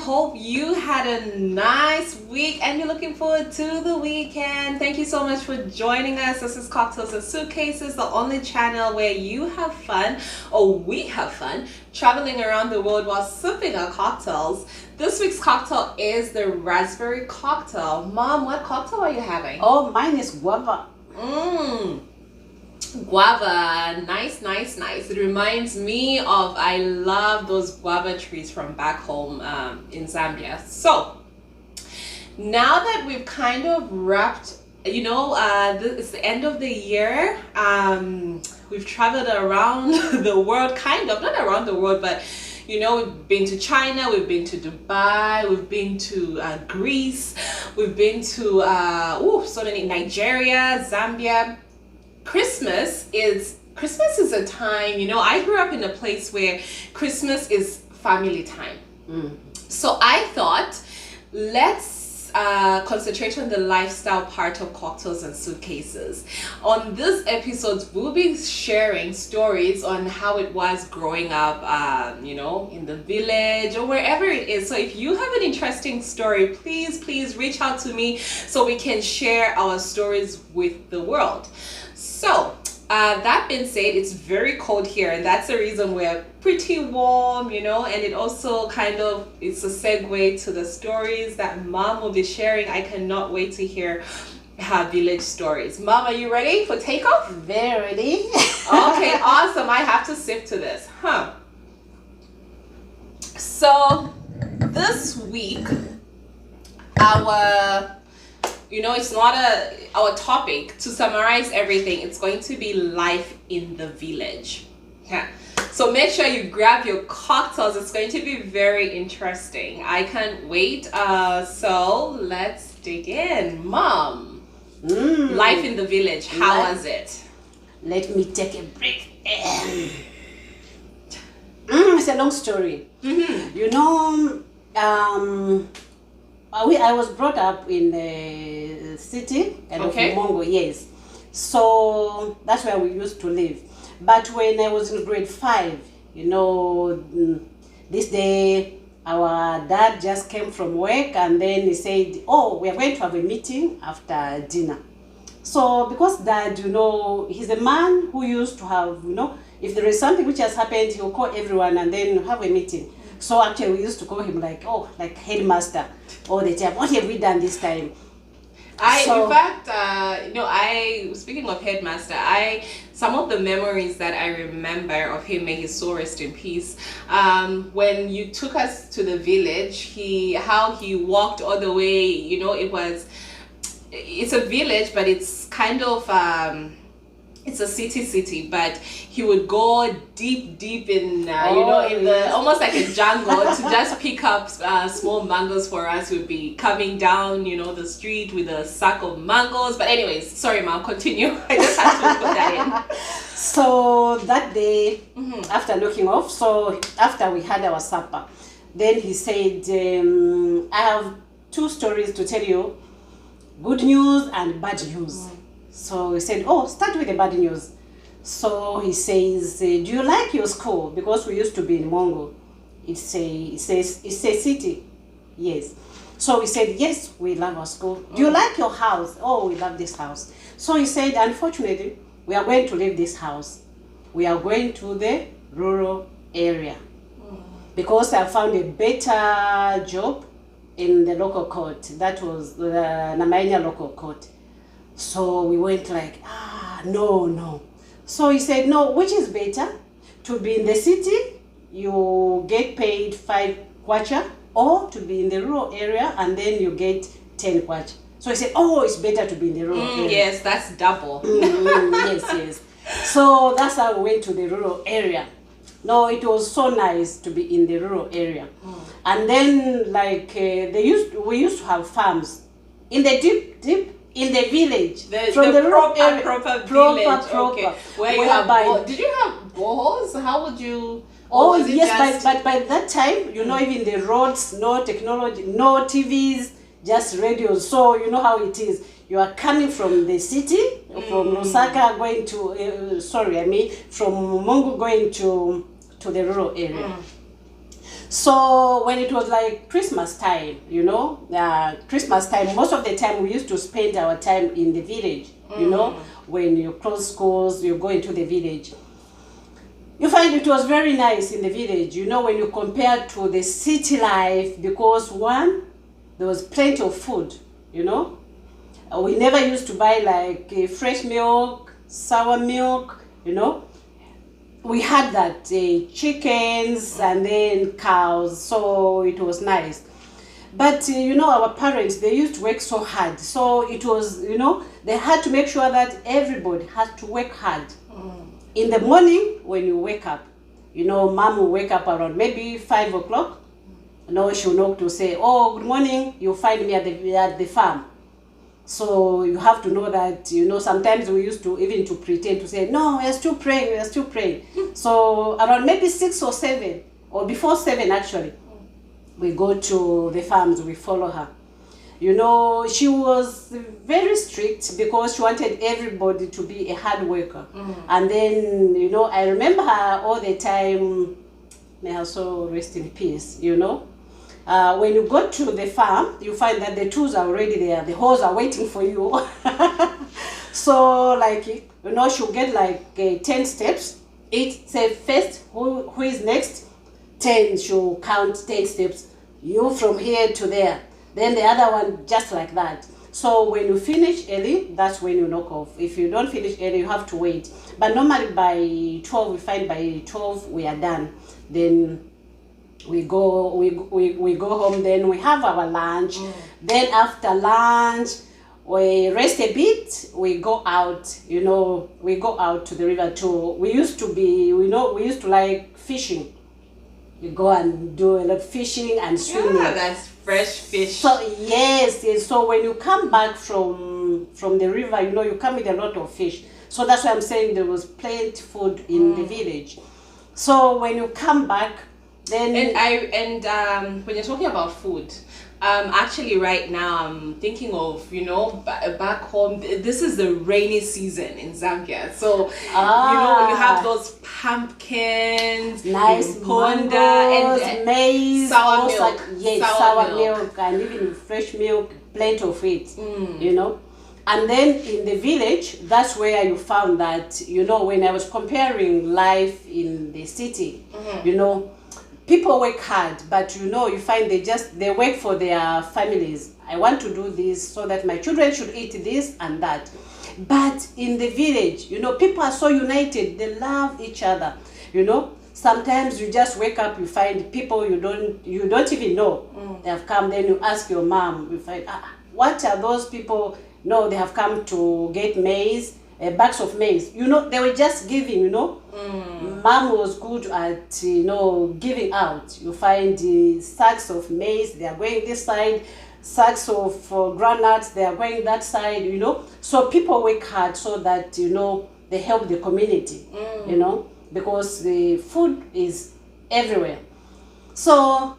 hope you had a nice week and you're looking forward to the weekend. Thank you so much for joining us. This is Cocktails and Suitcases, the only channel where you have fun, or we have fun, traveling around the world while sipping our cocktails. This week's cocktail is the raspberry cocktail. Mom, what cocktail are you having? Oh, mine is guava. Guava, nice. It reminds me of, I love those guava trees from back home in Zambia. So now that we've kind of wrapped, it's the end of the year. We've traveled around the world, kind of, not around the world, but we've been to China, we've been to Dubai, we've been to Greece, we've been to so many, Nigeria, Zambia. Christmas is a time, I grew up in a place where Christmas is family time. So I thought, let's concentrate on the lifestyle part of Cocktails and Suitcases. On this episode, we'll be sharing stories on how it was growing up, in the village or wherever it is. So if you have an interesting story, please reach out to me so we can share our stories with the world. So that being said, it's very cold here, and that's the reason we're pretty warm, and it also it's a segue to the stories that Mom will be sharing. I cannot wait to hear her village stories. Mom, are you ready for takeoff? Very ready. Okay, awesome. I have to sip to this. So this week, it's not our topic. To summarize everything, it's going to be life in the village. Yeah. So make sure you grab your cocktails. It's going to be very interesting. I can't wait. So let's dig in. Mom, life in the village, how was it? Let me take a break. It's a long story. I was brought up in the city of Mongo, yes. So that's where we used to live. But when I was in grade 5, this day our dad just came from work and then he said, oh, we are going to have a meeting after dinner. So because dad, he's a man who used to have, if there is something which has happened, he'll call everyone and then have a meeting. So actually we used to call him like headmaster all the time. What have we done this time? Speaking of headmaster, some of the memories that I remember of him, may his soul rest in peace, when you took us to the village, how he walked all the way, it's a village, but it's kind of, it's a city, but he would go deep in, in the, almost like a jungle to just pick up small mangoes for us. We'd be coming down, the street with a sack of mangoes. But anyways, sorry, Mom, continue. I just had to put that in. So that day, after looking off, so after we had our supper, then he said, I have 2 stories to tell you, good news and bad news. So we said, start with the bad news. So he says, do you like your school? Because we used to be in Mongo. It's a city. Yes. So we said, yes, we love our school. Do you like your house? Oh, we love this house. So he said, unfortunately, we are going to leave this house. We are going to the rural area. Because I found a better job in the local court. That was the Namanya local court. So we went like, no. So he said, no, which is better? To be in the city, you get paid 5 kwacha, or to be in the rural area and then you get 10 kwacha. So he said, it's better to be in the rural area. Yes, that's double. Yes. So that's how we went to the rural area. No, it was so nice to be in the rural area. And then we used to have farms in the deep in the village, from the proper village. Okay. Where you have did you have boreholes? How would you? Yes, but by that time, even the roads, no technology, no TVs, just radios. So you know how it is. You are coming from the city, from Lusaka going to, from Mongo going to the rural area. So when it was like Christmas time, Christmas time, most of the time we used to spend our time in the village, when you close schools, you go into the village. You find it was very nice in the village, when you compare to the city life, because one, there was plenty of food, We never used to buy like fresh milk, sour milk, We had that chickens and then cows, so it was nice. But our parents, they used to work so hard, so it was, they had to make sure that everybody had to work hard. In the morning when you wake up, mom will wake up around maybe 5 o'clock. She'll knock to say, oh, good morning, you'll find me at the farm. So you have to know that, sometimes we used to even to pretend to say, no, we are still praying. So around maybe 6 or 7, or before 7 actually, we go to the farms, we follow her. She was very strict because she wanted everybody to be a hard worker. And then, I remember her all the time, may her soul rest in peace, When you go to the farm, you find that the tools are already there. The hoes are waiting for you. So, she'll get like 10 steps. Each say first, who is next? 10, she'll count 10 steps. You from here to there. Then the other one just like that. So when you finish early, that's when you knock off. If you don't finish early, you have to wait. But normally by 12, we find by 12 we are done. Then we go home, then we have our lunch. Then after lunch, we rest a bit, we go out, we go out to the river too. We used to like fishing. We go and do a lot of fishing and swimming. Yeah, that's fresh fish. So yes. So when you come back from the river, you come with a lot of fish. So that's why I'm saying there was plenty food in the village. So when you come back, then when you're talking about food, actually right now I'm thinking of back home. This is the rainy season in Zambia, so you have those pumpkins, nice ponda, and maize, sour milk, sour milk, and even fresh milk, plenty of it. And then in the village, that's where you found that when I was comparing life in the city, people work hard, but you find they work for their families. I want to do this so that my children should eat this and that. But in the village, people are so united. They love each other. Sometimes you just wake up, you find people you don't even know. They have come. Then you ask your mom. You find what are those people? No, they have come to get maize. Bags of maize, they were just giving, Mom was good at, giving out. You find sacks of maize, they are going this side, sacks of groundnuts, they are going that side, So people work hard so that, they help the community, because the food is everywhere. So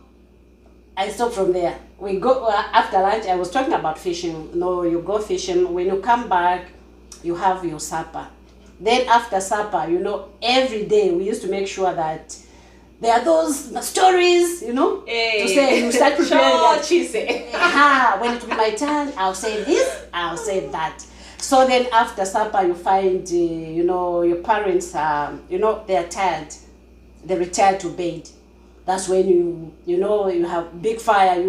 I stopped from there. We go, after lunch, I was talking about fishing. You go fishing, when you come back, you have your supper. Then after supper, every day we used to make sure that there are those stories, to say you start preparing. When it will be my turn, I'll say this, I'll say that. So then after supper, you find, your parents are, they are tired. They retire to bed. That's when you have big fire.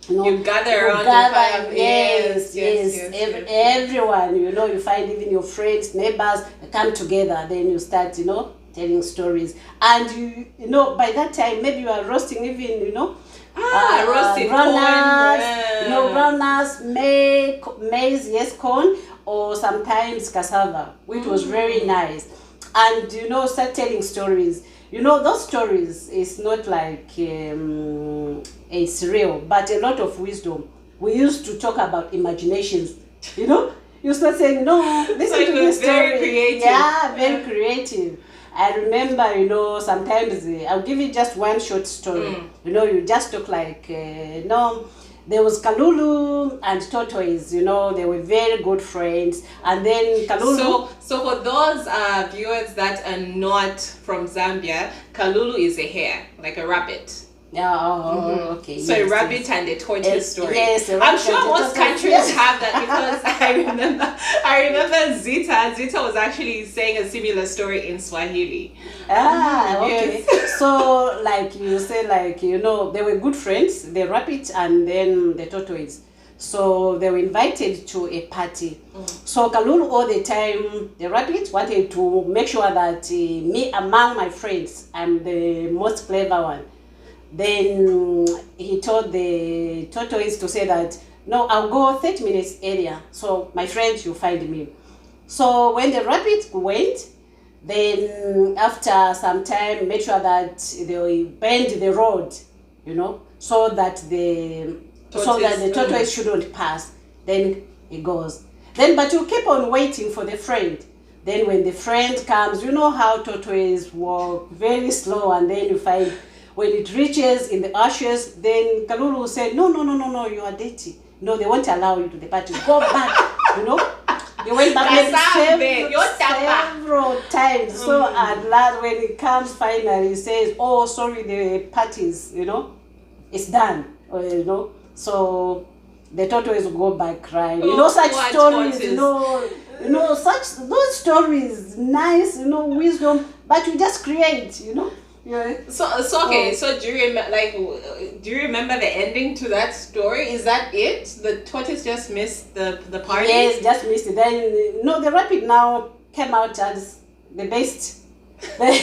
You gather around the fire. Yes. Everyone, you find even your friends, neighbors, come together. Then you start, telling stories. And by that time, maybe you are roasting even, roasted corn. Groundnuts, maize, yes, corn, or sometimes cassava, which was very nice. And, start telling stories. Those stories is not like it's real, but a lot of wisdom. We used to talk about imaginations. You start saying, no, listen to this story. Very creative. Yeah, very creative. I remember, sometimes I'll give you just one short story. You just talk like, there was Kalulu and Tortoise, you know, they were very good friends. And then Kalulu... So for those viewers that are not from Zambia, Kalulu is a hare, like a rabbit. Yeah, okay. So a rabbit and a tortoise story. Yes, I'm sure most countries have that, because I remember Zita was actually saying a similar story in Swahili. Okay. Yes. So like you say, like, you know, they were good friends, the rabbit and then the tortoise. So they were invited to a party. So Kalulu all the time, the rabbit wanted to make sure that me among my friends, I'm the most clever one. Then he told the tortoise to say that, no, I'll go 30 minutes earlier. So my friends, you find me. So when the rabbit went, then after some time, make sure that they bend the road, you know, so that the tortoise shouldn't pass. Then it goes. Then, but you keep on waiting for the friend. Then when the friend comes, you know how tortoise walk very slow, and then you find when it reaches in the ashes, then Kalulu said, no, you are dirty. No, they won't allow you to the party. Go back, you know. They went back several times. So at last, when it comes finally, he says, oh, sorry, the party's, you know, it's done, you know. So the tortoise will go back crying. You know, such stories, you know, such those stories, nice, you know, wisdom, but you just create, you know. Yeah. So okay. So do you remember the ending to that story? Is that it? The tortoise just missed the party. Yes, just missed it. Then no, the rabbit now came out as the best. But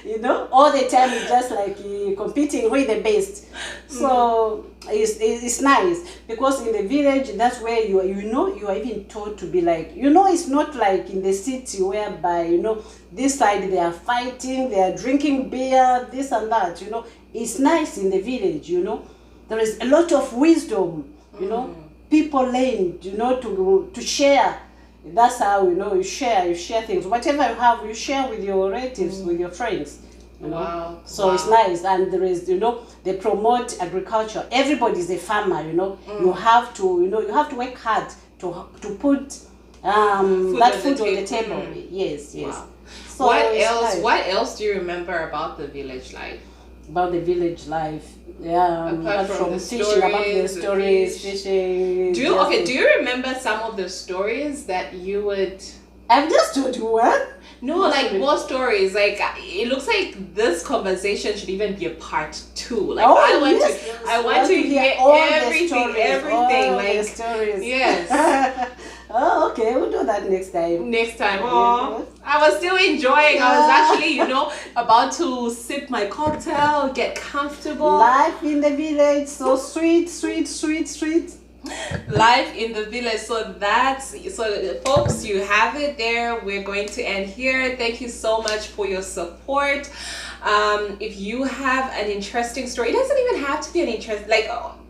you know, all the time it's just like competing with the best. So it's nice, because in the village, that's where you are even taught to be like, you know, it's not like in the city whereby, you know, this side they are fighting, they are drinking beer, this and that, you know. It's nice in the village, you know. There is a lot of wisdom, you know. People learn, you know, to share. That's how, you know, you share things. Whatever you have, you share with your relatives, with your friends. You know? Wow. So it's nice. And there is, you know, they promote agriculture. Everybody's a farmer, you know. You have to, you know, you have to work hard to put that food on the table. Yes. Wow. So what else do you remember about the village life? About the village life. Yeah, apart from the fishing, stories, about the stories, fishing. Do you remember some of the stories that you would... I've just told you one. No, like more stories. Like it looks like this conversation should even be a part 2. Like I want to hear everything. All like the stories. Yes. Oh, okay. We'll do that next time. Oh, I was still enjoying. I was actually, you know, about to sip my cocktail, get comfortable. Life in the village, so sweet. Life in the village. So folks, you have it there. We're going to end here. Thank you so much for your support. If you have an interesting story, it doesn't even have to be an interest, like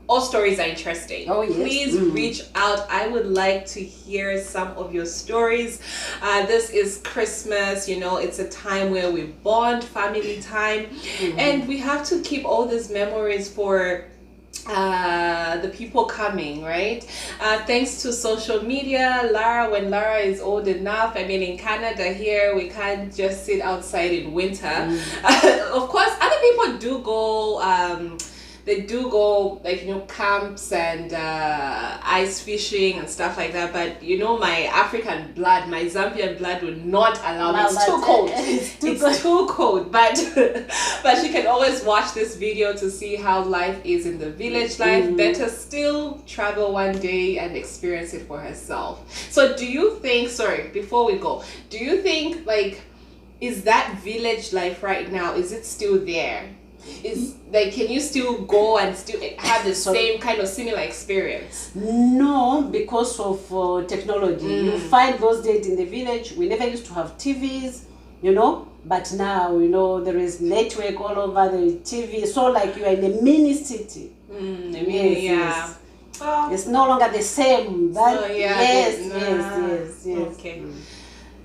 all stories are interesting. Oh, yes. Please reach out. I would like to hear some of your stories. This is Christmas, you know, it's a time where we bond, family time, and we have to keep all these memories for the people coming, right? Thanks to social media, when Lara is old enough, I mean, in Canada here, we can't just sit outside in winter. Of course, other people do go, they do go, like, you know, camps and ice fishing and stuff like that, but you know, my African blood, my Zambian blood would not allow me. It's too cold. It's too cold. But she can always watch this video to see how life is in the village life. Better still, travel one day and experience it for herself. So do you think, sorry, before we go, do you think, like, is that village life right now, is it still there? Is like, can you still go and still have the same kind of similar experience? No, because of technology. You find those days in the village, we never used to have TVs, you know, but now, you know, there is network all over the TV, so like you are in a mini city. Yes. Oh. It's no longer the same. Yes. Okay.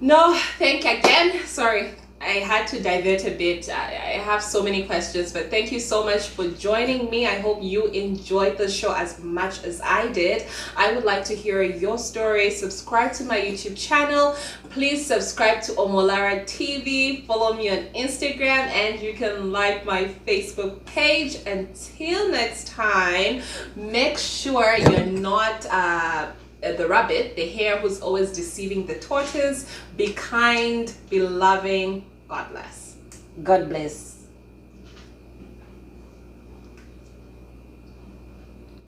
No, thank you again. Sorry. I had to divert a bit. I have so many questions, but thank you so much for joining me. I hope you enjoyed the show as much as I did. I would like to hear your story. Subscribe to my YouTube channel. Please subscribe to Omolara TV. Follow me on Instagram, and you can like my Facebook page. Until next time, make sure you're not the rabbit, the hare who's always deceiving the tortoise. Be kind, be loving. God bless. God bless.